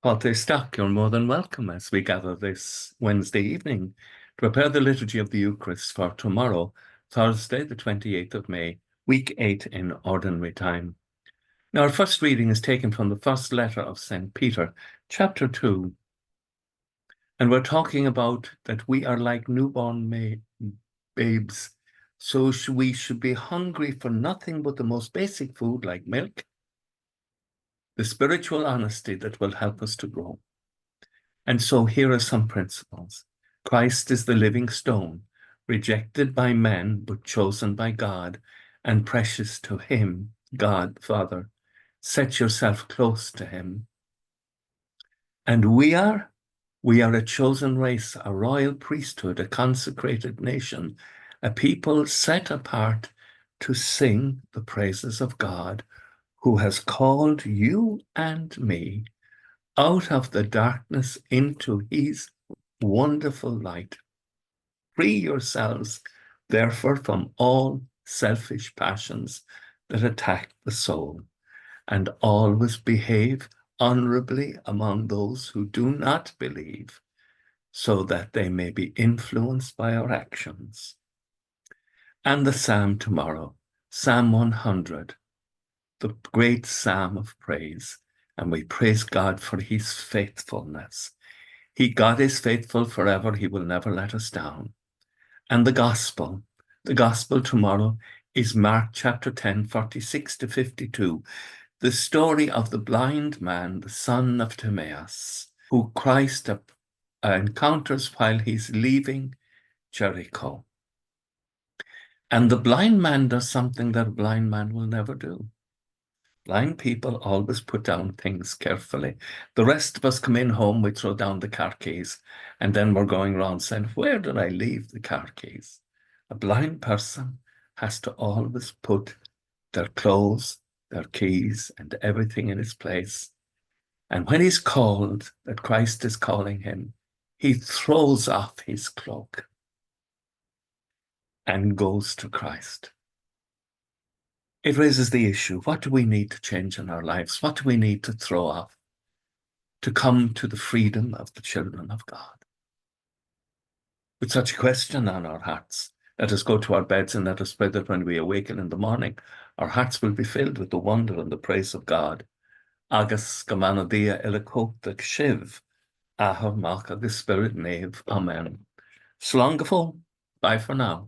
Walter Stock, you're more than welcome as we gather this Wednesday evening to prepare the Liturgy of the Eucharist for tomorrow, Thursday, the 28th of May, week 8 in Ordinary Time. Now, our first reading is taken from the first letter of St. Peter, chapter 2. And we're talking about that we are like newborn babes, so we should be hungry for nothing but the most basic food like milk, the spiritual honesty that will help us to grow. And so here are some principles. Christ is the living stone, rejected by men, but chosen by God, and precious to him, God, Father. Set yourself close to him. And we are a chosen race, a royal priesthood, a consecrated nation, a people set apart to sing the praises of God, who has called you and me out of the darkness into his wonderful light. Free yourselves, therefore, from all selfish passions that attack the soul, and always behave honorably among those who do not believe, so that they may be influenced by our actions. And the psalm tomorrow, Psalm 100, the great psalm of praise, and we praise God for his faithfulness. God is faithful forever. He will never let us down. And the gospel tomorrow is Mark chapter 10, 46 to 52, the story of the blind man, the son of Timaeus, who Christ encounters while he's leaving Jericho. And the blind man does something that a blind man will never do. Blind people always put down things carefully. The rest of us come in home, we throw down the car keys, and then we're going around saying, where did I leave the car keys? A blind person has to always put their clothes, their keys, and everything in its place. And when he's called, that Christ is calling him, he throws off his cloak and goes to Christ. It raises the issue, what do we need to change in our lives? What do we need to throw off to come to the freedom of the children of God? With such a question on our hearts, let us go to our beds and let us pray that when we awaken in the morning, our hearts will be filled with the wonder and the praise of God. Agus gamana dia ilakota shiv, aha malka the spirit nave. Amen. Slongaful, bye for now.